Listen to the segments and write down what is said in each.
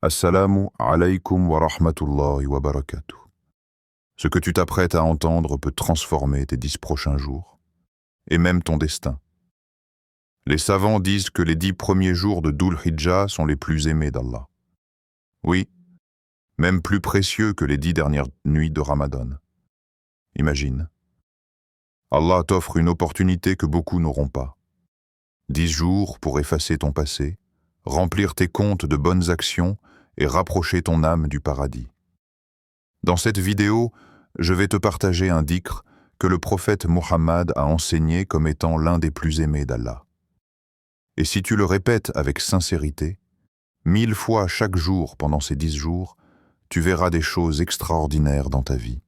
Assalamu alaykum wa rahmatullahi wa barakatuh. Ce que tu t'apprêtes à entendre peut transformer tes 10 prochains jours, et même ton destin. Les savants disent que les 10 premiers jours de Dhul Hijjah sont les plus aimés d'Allah. Oui, même plus précieux que les 10 dernières nuits de Ramadan. Imagine. Allah t'offre une opportunité que beaucoup n'auront pas. 10 jours pour effacer ton passé, remplir tes comptes de bonnes actions et rapprocher ton âme du paradis. Dans cette vidéo, je vais te partager un dhikr que le prophète Muhammad a enseigné comme étant l'un des plus aimés d'Allah. Et si tu le répètes avec sincérité, 1000 fois chaque jour pendant ces 10 jours, tu verras des choses extraordinaires dans ta vie.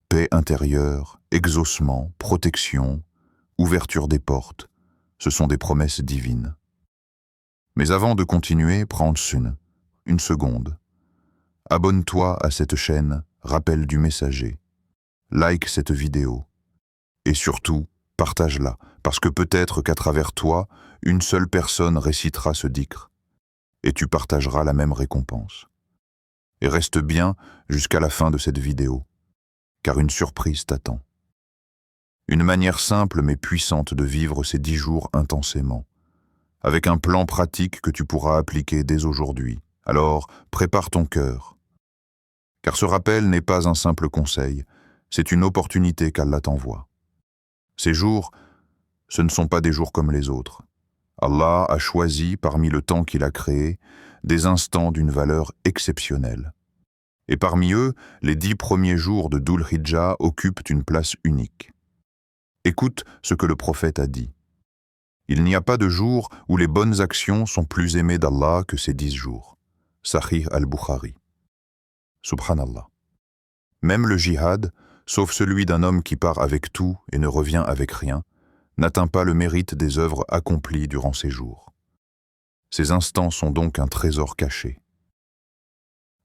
Paix intérieure, exaucement, protection, ouverture des portes, ce sont des promesses divines. Mais avant de continuer, prends une seconde. Abonne-toi à cette chaîne, rappel du messager. Like cette vidéo. Et surtout, partage-la, parce que peut-être qu'à travers toi, une seule personne récitera ce dhikr, et tu partageras la même récompense. Et reste bien jusqu'à la fin de cette vidéo, car une surprise t'attend. Une manière simple mais puissante de vivre ces 10 jours intensément, avec un plan pratique que tu pourras appliquer dès aujourd'hui. Alors, prépare ton cœur. Car ce rappel n'est pas un simple conseil, c'est une opportunité qu'Allah t'envoie. Ces jours, ce ne sont pas des jours comme les autres. Allah a choisi, parmi le temps qu'il a créé, des instants d'une valeur exceptionnelle. Et parmi eux, les 10 premiers jours de Dhul Hijjah occupent une place unique. Écoute ce que le prophète a dit. Il n'y a pas de jour où les bonnes actions sont plus aimées d'Allah que ces 10 jours. Sahih al-Bukhari. Subhanallah. Même le jihad, sauf celui d'un homme qui part avec tout et ne revient avec rien, n'atteint pas le mérite des œuvres accomplies durant ces jours. Ces instants sont donc un trésor caché.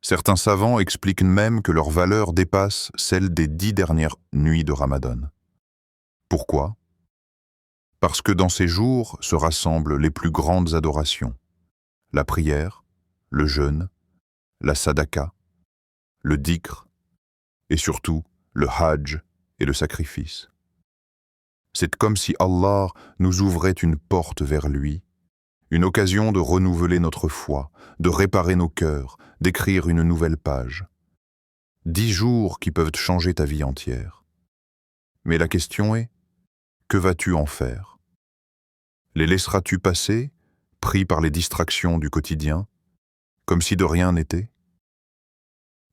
Certains savants expliquent même que leur valeur dépasse celle des 10 dernières nuits de Ramadan. Pourquoi ? Parce que dans ces jours se rassemblent les plus grandes adorations, la prière, le jeûne, la sadaka, le dhikr, et surtout le hajj et le sacrifice. C'est comme si Allah nous ouvrait une porte vers lui, une occasion de renouveler notre foi, de réparer nos cœurs, d'écrire une nouvelle page. 10 jours qui peuvent changer ta vie entière. Mais la question est, que vas-tu en faire ? Les laisseras-tu passer, pris par les distractions du quotidien, comme si de rien n'était ?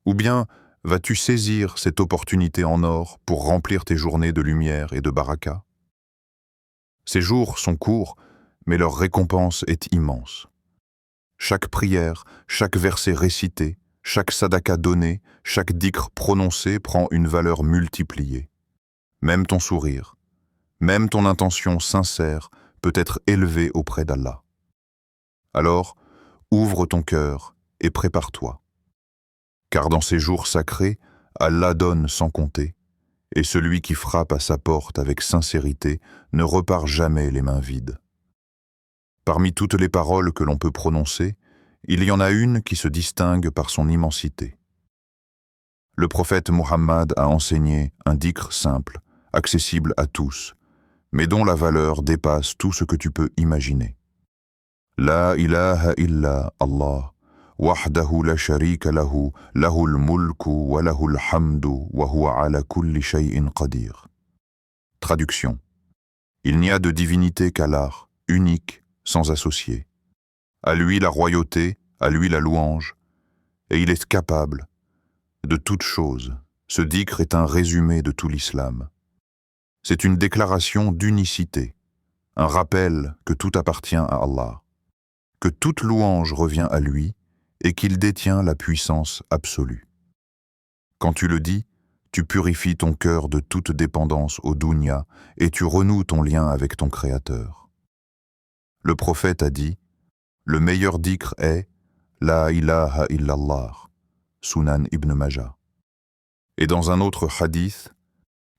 Ou bien vas-tu saisir cette opportunité en or pour remplir tes journées de lumière et de baraka ? Ces jours sont courts, mais leur récompense est immense. Chaque prière, chaque verset récité, chaque sadaka donné, chaque dhikr prononcé prend une valeur multipliée. Même ton sourire, même ton intention sincère peut être élevée auprès d'Allah. Alors, ouvre ton cœur et prépare-toi. Car dans ces jours sacrés, Allah donne sans compter, et celui qui frappe à sa porte avec sincérité ne repart jamais les mains vides. Parmi toutes les paroles que l'on peut prononcer, il y en a une qui se distingue par son immensité. Le prophète Muhammad a enseigné un dhikr simple, accessible à tous, mais dont la valeur dépasse tout ce que tu peux imaginer. La ilaha illa Allah. وحده لا شريك له له الملك وله الحمد وهو على كل شيء قدير. Traduction. Il n'y a de divinité qu'Allah, unique, sans associé. À lui la royauté, à lui la louange, et il est capable de toutes choses. Ce dhikr est un résumé de tout l'islam. C'est une déclaration d'unicité, un rappel que tout appartient à Allah, que toute louange revient à lui, et qu'il détient la puissance absolue. Quand tu le dis, tu purifies ton cœur de toute dépendance au dunya et tu renoues ton lien avec ton Créateur. Le prophète a dit, le meilleur dhikr est La ilaha illallah, Sunan ibn Majah. Et dans un autre hadith,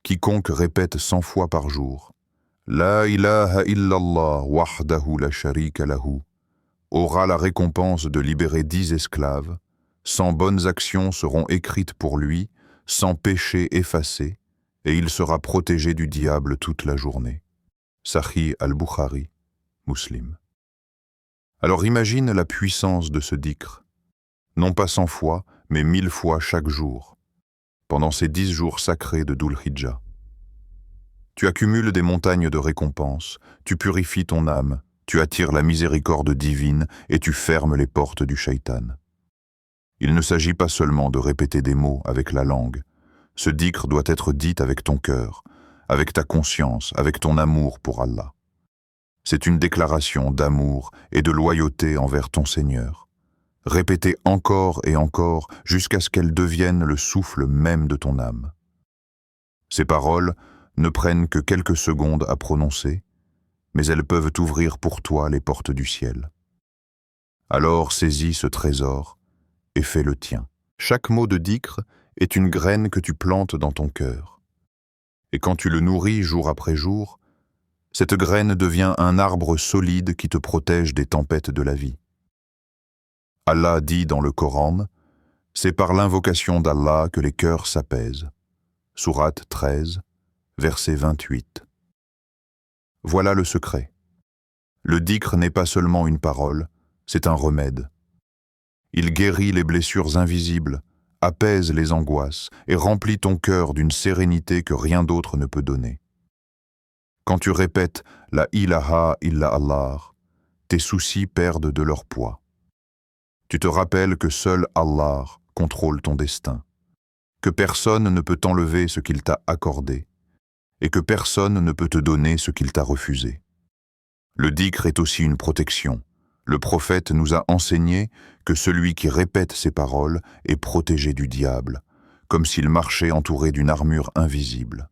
quiconque répète 100 fois par jour, La ilaha illallah wahdahu la sharika lahu, aura la récompense de libérer 10 esclaves, 100 bonnes actions seront écrites pour lui, 100 péchés effacés, et il sera protégé du diable toute la journée. Sahih al-Bukhari, Muslim. Alors imagine la puissance de ce dhikr, non pas 100 fois, mais 1000 fois chaque jour, pendant ces 10 jours sacrés de Dhul Hijjah. Tu accumules des montagnes de récompenses, tu purifies ton âme, tu attires la miséricorde divine et tu fermes les portes du shaitan. Il ne s'agit pas seulement de répéter des mots avec la langue. Ce dhikr doit être dit avec ton cœur, avec ta conscience, avec ton amour pour Allah. C'est une déclaration d'amour et de loyauté envers ton Seigneur. Répétez encore et encore jusqu'à ce qu'elles deviennent le souffle même de ton âme. Ces paroles ne prennent que quelques secondes à prononcer, mais elles peuvent ouvrir pour toi les portes du ciel. Alors saisis ce trésor et fais le tien. Chaque mot de dhikr est une graine que tu plantes dans ton cœur. Et quand tu le nourris jour après jour, cette graine devient un arbre solide qui te protège des tempêtes de la vie. Allah dit dans le Coran, « C'est par l'invocation d'Allah que les cœurs s'apaisent. » Sourate 13, verset 28. Voilà le secret. Le dhikr n'est pas seulement une parole, c'est un remède. Il guérit les blessures invisibles, apaise les angoisses et remplit ton cœur d'une sérénité que rien d'autre ne peut donner. Quand tu répètes la ilaha illa Allah, tes soucis perdent de leur poids. Tu te rappelles que seul Allah contrôle ton destin, que personne ne peut t'enlever ce qu'il t'a accordé et que personne ne peut te donner ce qu'il t'a refusé. Le dhikr est aussi une protection. Le prophète nous a enseigné que celui qui répète ces paroles est protégé du diable, comme s'il marchait entouré d'une armure invisible.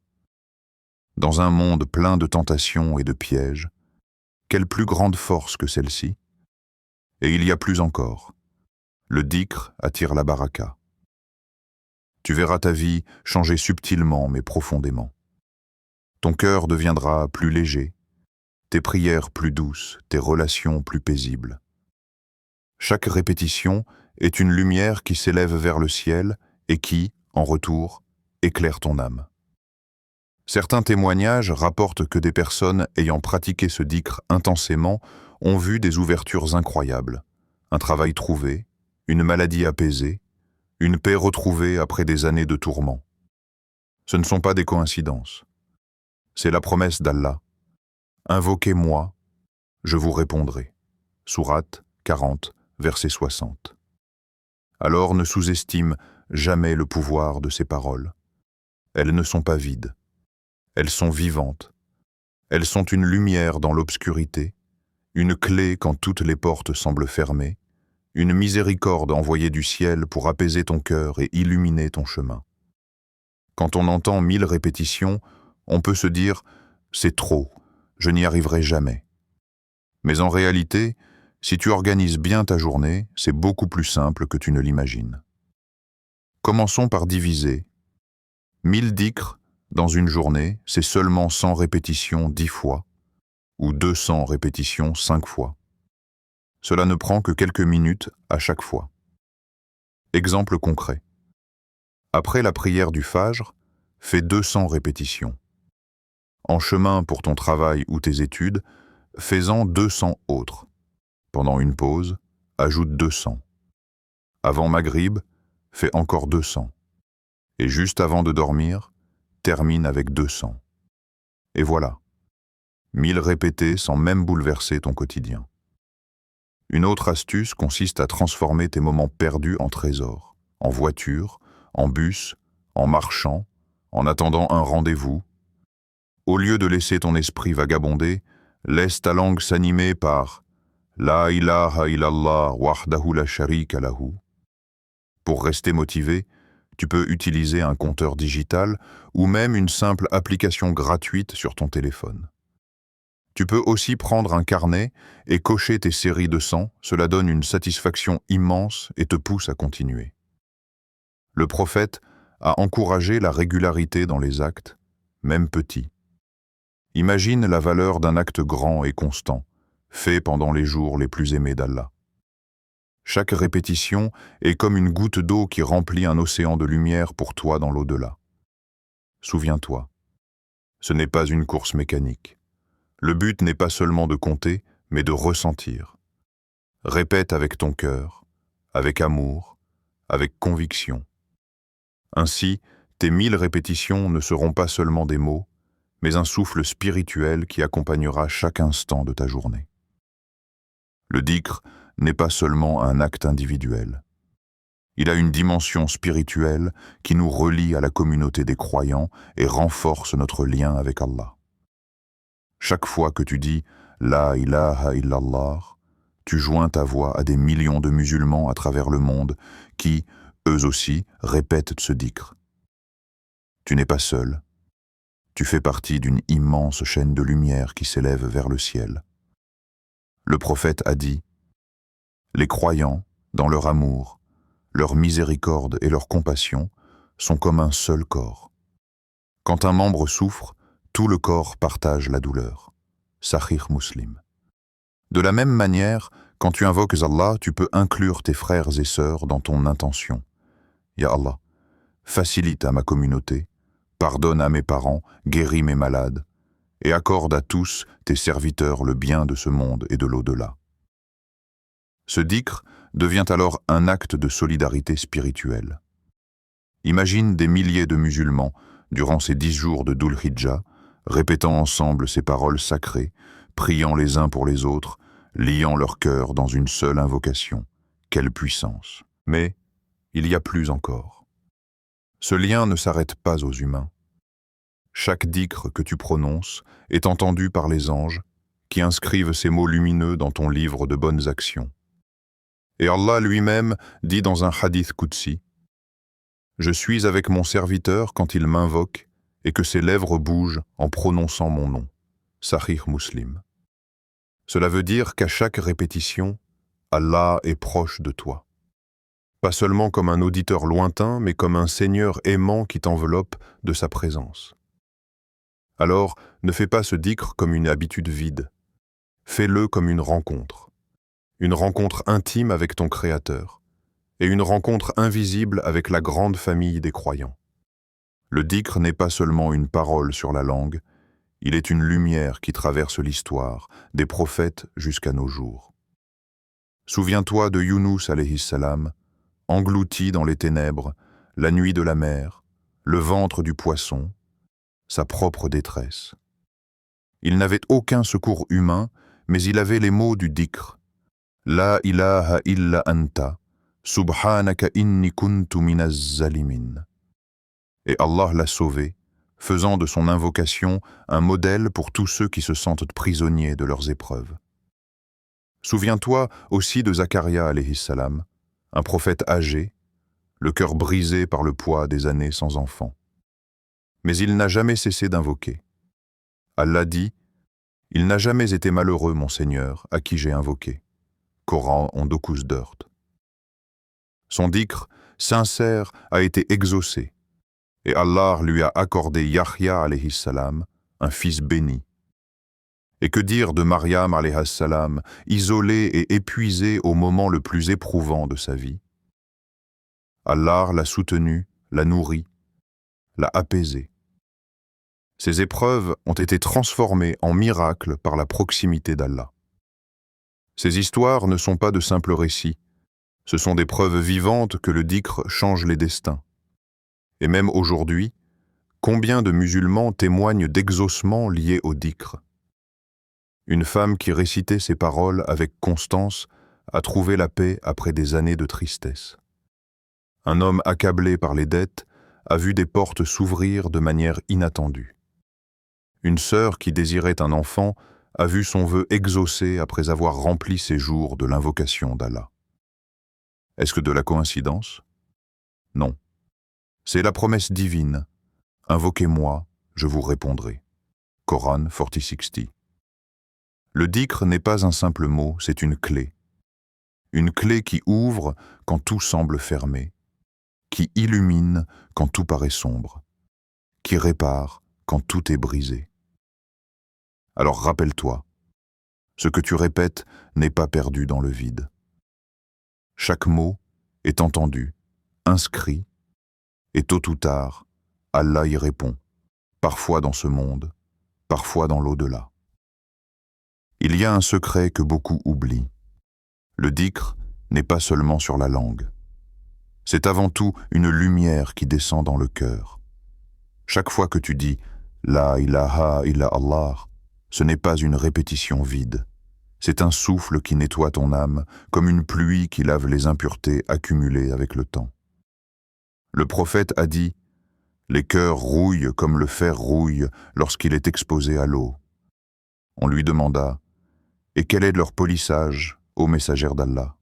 Dans un monde plein de tentations et de pièges, quelle plus grande force que celle-ci? Et il y a plus encore. Le dhikr attire la baraka. Tu verras ta vie changer subtilement mais profondément. Ton cœur deviendra plus léger, tes prières plus douces, tes relations plus paisibles. Chaque répétition est une lumière qui s'élève vers le ciel et qui, en retour, éclaire ton âme. Certains témoignages rapportent que des personnes ayant pratiqué ce dhikr intensément ont vu des ouvertures incroyables, un travail trouvé, une maladie apaisée, une paix retrouvée après des années de tourments. Ce ne sont pas des coïncidences. C'est la promesse d'Allah. Invoquez-moi, je vous répondrai. Sourate 40, verset 60. Alors ne sous-estime jamais le pouvoir de ces paroles. Elles ne sont pas vides. Elles sont vivantes. Elles sont une lumière dans l'obscurité, une clé quand toutes les portes semblent fermées, une miséricorde envoyée du ciel pour apaiser ton cœur et illuminer ton chemin. Quand on entend 1000 répétitions, on peut se dire « c'est trop, je n'y arriverai jamais ». Mais en réalité, si tu organises bien ta journée, c'est beaucoup plus simple que tu ne l'imagines. Commençons par diviser. 1000 dhikr dans une journée, c'est seulement 100 répétitions 10 fois, ou 200 répétitions 5 fois. Cela ne prend que quelques minutes à chaque fois. Exemple concret. Après la prière du Fajr, fais 200 répétitions. En chemin pour ton travail ou tes études, fais-en 200 autres. Pendant une pause, ajoute 200. Avant Maghrib, fais encore 200. Et juste avant de dormir, termine avec 200. Et voilà. 1000 répétés sans même bouleverser ton quotidien. Une autre astuce consiste à transformer tes moments perdus en trésors, en voiture, en bus, en marchant, en attendant un rendez-vous. Au lieu de laisser ton esprit vagabonder, laisse ta langue s'animer par « La ilaha illallah wahdahu la sharika lahu ». Pour rester motivé, tu peux utiliser un compteur digital ou même une simple application gratuite sur ton téléphone. Tu peux aussi prendre un carnet et cocher tes séries de 100, cela donne une satisfaction immense et te pousse à continuer. Le prophète a encouragé la régularité dans les actes, même petits. Imagine la valeur d'un acte grand et constant, fait pendant les jours les plus aimés d'Allah. Chaque répétition est comme une goutte d'eau qui remplit un océan de lumière pour toi dans l'au-delà. Souviens-toi, ce n'est pas une course mécanique. Le but n'est pas seulement de compter, mais de ressentir. Répète avec ton cœur, avec amour, avec conviction. Ainsi, tes 1000 répétitions ne seront pas seulement des mots, mais un souffle spirituel qui accompagnera chaque instant de ta journée. Le dhikr n'est pas seulement un acte individuel. Il a une dimension spirituelle qui nous relie à la communauté des croyants et renforce notre lien avec Allah. Chaque fois que tu dis « La ilaha illallah », tu joins ta voix à des millions de musulmans à travers le monde qui, eux aussi, répètent ce dhikr. Tu n'es pas seul. Tu fais partie d'une immense chaîne de lumière qui s'élève vers le ciel. Le prophète a dit « Les croyants, dans leur amour, leur miséricorde et leur compassion, sont comme un seul corps. Quand un membre souffre, tout le corps partage la douleur. » Sahih Muslim. De la même manière, quand tu invoques Allah, tu peux inclure tes frères et sœurs dans ton intention. Ya Allah, facilite à ma communauté, pardonne à mes parents, guéris mes malades, et accorde à tous tes serviteurs le bien de ce monde et de l'au-delà. Ce dhikr devient alors un acte de solidarité spirituelle. Imagine des milliers de musulmans, durant ces 10 jours de Dhul Hijjah, répétant ensemble ces paroles sacrées, priant les uns pour les autres, liant leur cœur dans une seule invocation. Quelle puissance! Mais il y a plus encore. Ce lien ne s'arrête pas aux humains. Chaque dhikr que tu prononces est entendu par les anges qui inscrivent ces mots lumineux dans ton livre de bonnes actions. Et Allah lui-même dit dans un hadith qudsi « Je suis avec mon serviteur quand il m'invoque et que ses lèvres bougent en prononçant mon nom. » Sahih Muslim. Cela veut dire qu'à chaque répétition, Allah est proche de toi. Pas seulement comme un auditeur lointain, mais comme un Seigneur aimant qui t'enveloppe de sa présence. Alors, ne fais pas ce dhikr comme une habitude vide. Fais-le comme une rencontre intime avec ton Créateur, et une rencontre invisible avec la grande famille des croyants. Le dhikr n'est pas seulement une parole sur la langue, il est une lumière qui traverse l'histoire, des prophètes jusqu'à nos jours. Souviens-toi de Younous alayhi salam, englouti dans les ténèbres, la nuit de la mer, le ventre du poisson, sa propre détresse. Il n'avait aucun secours humain, mais il avait les mots du dhikr. La ilaha illa anta, subhanaka inni kuntu minaz zalimin. Et Allah l'a sauvé, faisant de son invocation un modèle pour tous ceux qui se sentent prisonniers de leurs épreuves. Souviens-toi aussi de Zacharia alayhi salam, un prophète âgé, le cœur brisé par le poids des années sans enfant. Mais il n'a jamais cessé d'invoquer. Allah dit « Il n'a jamais été malheureux, mon Seigneur, à qui j'ai invoqué. » Coran en 9. Son dhikr, sincère, a été exaucé, et Allah lui a accordé Yahya alayhi salam, un fils béni. Et que dire de Maryam alayhi salam, isolée et épuisée au moment le plus éprouvant de sa vie? Allah l'a soutenue, l'a nourrie, l'a apaisée. Ces épreuves ont été transformées en miracles par la proximité d'Allah. Ces histoires ne sont pas de simples récits, ce sont des preuves vivantes que le dhikr change les destins. Et même aujourd'hui, combien de musulmans témoignent d'exaucements liés au dhikr? Une femme qui récitait ces paroles avec constance a trouvé la paix après des années de tristesse. Un homme accablé par les dettes a vu des portes s'ouvrir de manière inattendue. Une sœur qui désirait un enfant a vu son vœu exaucé après avoir rempli ses jours de l'invocation d'Allah. Est-ce que de la coïncidence? Non. C'est la promesse divine. Invoquez-moi, je vous répondrai. Coran 40:60. Le dhikr n'est pas un simple mot, c'est une clé. Une clé qui ouvre quand tout semble fermé, qui illumine quand tout paraît sombre, qui répare quand tout est brisé. Alors rappelle-toi, Ce que tu répètes n'est pas perdu dans le vide. Chaque mot est entendu, inscrit, et tôt ou tard, Allah y répond, parfois dans ce monde, parfois dans l'au-delà. Il y a un secret que beaucoup oublient. Le dhikr n'est pas seulement sur la langue. C'est avant tout une lumière qui descend dans le cœur. Chaque fois que tu dis « La ilaha illa Allah », ce n'est pas une répétition vide. C'est un souffle qui nettoie ton âme, comme une pluie qui lave les impuretés accumulées avec le temps. Le prophète a dit « Les cœurs rouillent comme le fer rouille lorsqu'il est exposé à l'eau. » On lui demanda « Et quel est leur polissage, ô messagère d'Allah ?»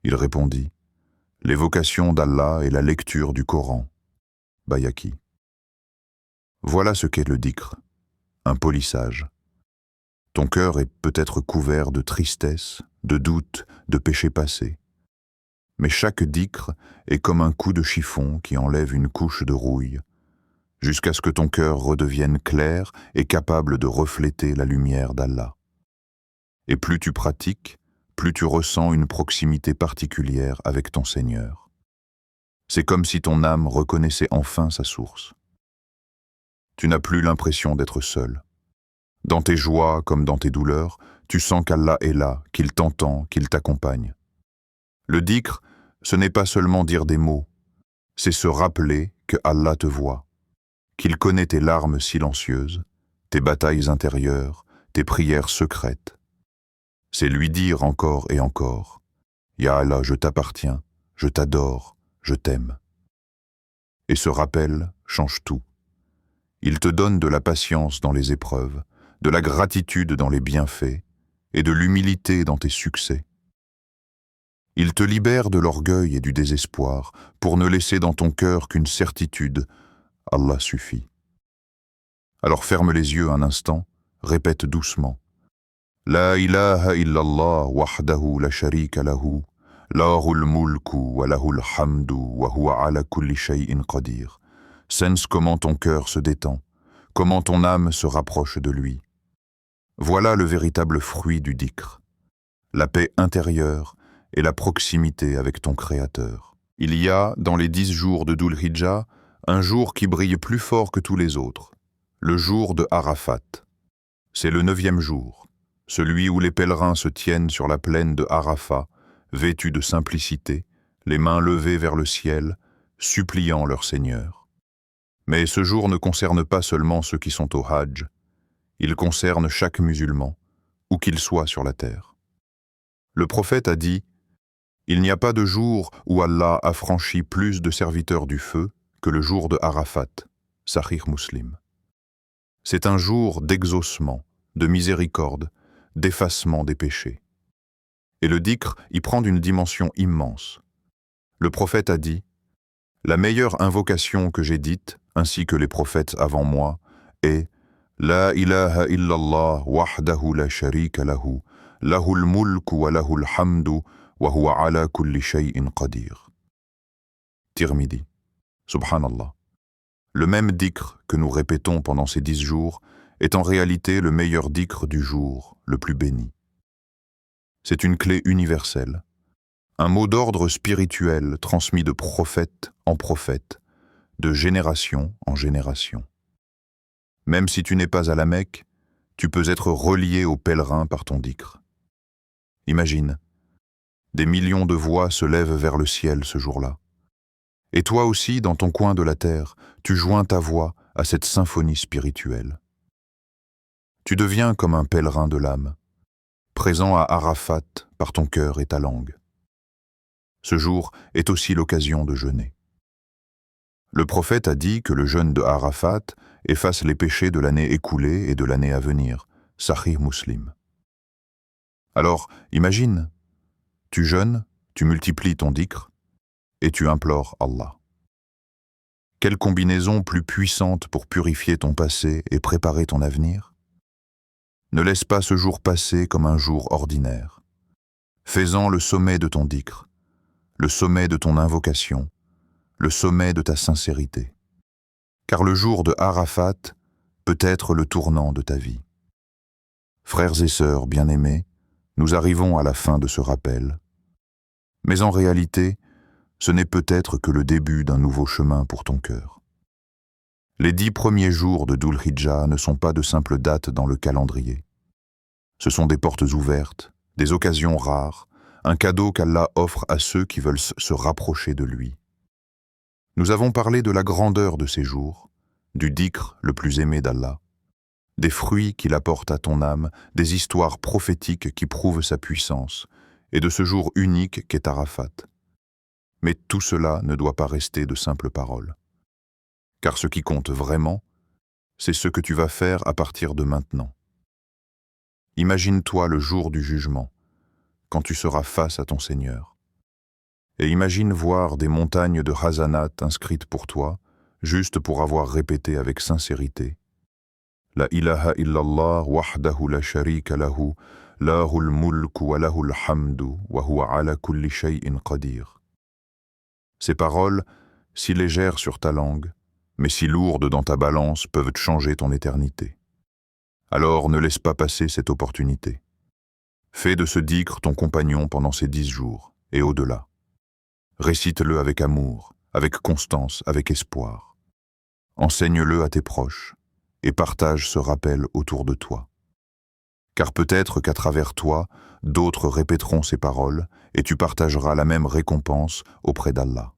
Il répondit « L'évocation d'Allah et la lecture du Coran. » Bayaki. Voilà ce qu'est le dhikr, un polissage. Ton cœur est peut-être couvert de tristesse, de doute, de péchés passés. Mais chaque dhikr est comme un coup de chiffon qui enlève une couche de rouille, jusqu'à ce que ton cœur redevienne clair et capable de refléter la lumière d'Allah. Et plus tu pratiques, plus tu ressens une proximité particulière avec ton Seigneur. C'est comme si ton âme reconnaissait enfin sa source. Tu n'as plus l'impression d'être seul. Dans tes joies comme dans tes douleurs, tu sens qu'Allah est là, qu'il t'entend, qu'il t'accompagne. Le dhikr, ce n'est pas seulement dire des mots, c'est se rappeler que Allah te voit, qu'il connaît tes larmes silencieuses, tes batailles intérieures, tes prières secrètes. C'est lui dire encore et encore « Ya Allah, je t'appartiens, je t'adore, je t'aime ». Et ce rappel change tout. Il te donne de la patience dans les épreuves, de la gratitude dans les bienfaits et de l'humilité dans tes succès. Il te libère de l'orgueil et du désespoir pour ne laisser dans ton cœur qu'une certitude, Allah suffit. Alors ferme les yeux un instant, répète doucement. La ilaha illallah wahdahu la sharika lahu, lahul mulku wa lahul hamdu wa huwa ala kulli shay'in qadir. Sense comment ton cœur se détend, comment ton âme se rapproche de lui. Voilà le véritable fruit du dhikr, la paix intérieure et la proximité avec ton Créateur. Il y a, dans les 10 jours de Dhul Hijjah, un jour qui brille plus fort que tous les autres, le jour de Arafat. C'est le 9e jour, celui où les pèlerins se tiennent sur la plaine de Arafat, vêtus de simplicité, les mains levées vers le ciel, suppliant leur Seigneur. Mais ce jour ne concerne pas seulement ceux qui sont au Hajj, il concerne chaque musulman, où qu'il soit sur la terre. Le prophète a dit « Il n'y a pas de jour où Allah a franchi plus de serviteurs du feu que le jour de Arafat, Sahih Muslim. C'est un jour d'exaucement, de miséricorde, d'effacement des péchés. Et le dhikr y prend une dimension immense. Le prophète a dit « La meilleure invocation que j'ai dite, ainsi que les prophètes avant moi, est « La ilaha illallah wahdahu la sharika lahu, lahul mulku wa lahul hamdu, wa huwa ala kulli shay'in qadir. » Tirmidhi. Subhanallah. Le même dhikr que nous répétons pendant ces 10 jours est en réalité le meilleur dhikr du jour, le plus béni. C'est une clé universelle, un mot d'ordre spirituel transmis de prophète en prophète, de génération en génération. Même si tu n'es pas à la Mecque, tu peux être relié aux pèlerins par ton dhikr. Imagine, des millions de voix se lèvent vers le ciel ce jour-là. Et toi aussi, dans ton coin de la terre, tu joins ta voix à cette symphonie spirituelle. Tu deviens comme un pèlerin de l'âme, présent à Arafat par ton cœur et ta langue. Ce jour est aussi l'occasion de jeûner. Le prophète a dit que le jeûne de Arafat efface les péchés de l'année écoulée et de l'année à venir, Sahih Muslim. Alors, imagine, tu jeûnes, tu multiplies ton dhikr et tu implores Allah. Quelle combinaison plus puissante pour purifier ton passé et préparer ton avenir? Ne laisse pas ce jour passer comme un jour ordinaire. Fais-en le sommet de ton dhikr, le sommet de ton invocation, le sommet de ta sincérité. Car le jour de Arafat peut être le tournant de ta vie. Frères et sœurs bien-aimés, nous arrivons à la fin de ce rappel. Mais en réalité, ce n'est peut-être que le début d'un nouveau chemin pour ton cœur. Les 10 premiers jours de Dhul Hijjah ne sont pas de simples dates dans le calendrier. Ce sont des portes ouvertes, des occasions rares, un cadeau qu'Allah offre à ceux qui veulent se rapprocher de lui. Nous avons parlé de la grandeur de ces jours, du dhikr le plus aimé d'Allah, des fruits qu'il apporte à ton âme, des histoires prophétiques qui prouvent sa puissance, et de ce jour unique qu'est Arafat. Mais tout cela ne doit pas rester de simples paroles. Car ce qui compte vraiment, c'est ce que tu vas faire à partir de maintenant. Imagine-toi le jour du jugement, quand tu seras face à ton Seigneur. Et imagine voir des montagnes de hasanat inscrites pour toi, juste pour avoir répété avec sincérité La ilaha illallah wahdahu la sharika lahu, lahul mulku wa lahul hamdu, wa huwa ala kulli shay'in qadir. Ces paroles, si légères sur ta langue, mais si lourdes dans ta balance, peuvent changer ton éternité. Alors ne laisse pas passer cette opportunité. Fais de ce dhikr ton compagnon pendant ces 10 jours, et au-delà. Récite-le avec amour, avec constance, avec espoir. Enseigne-le à tes proches, et partage ce rappel autour de toi. Car peut-être qu'à travers toi, d'autres répéteront ces paroles, et tu partageras la même récompense auprès d'Allah.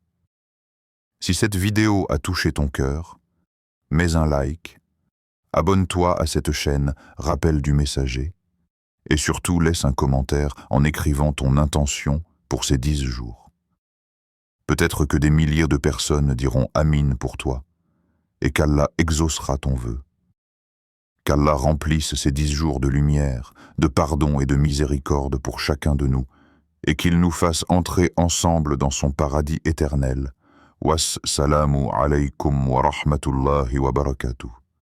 Si cette vidéo a touché ton cœur, mets un like, abonne-toi à cette chaîne Rappel du Messager, et surtout laisse un commentaire en écrivant ton intention pour ces 10 jours. Peut-être que des milliers de personnes diront Amin pour toi, et qu'Allah exaucera ton vœu. Qu'Allah remplisse ces 10 jours de lumière, de pardon et de miséricorde pour chacun de nous, et qu'il nous fasse entrer ensemble dans son paradis éternel. Wassalamu alaykum wa rahmatullahi wa barakatuh.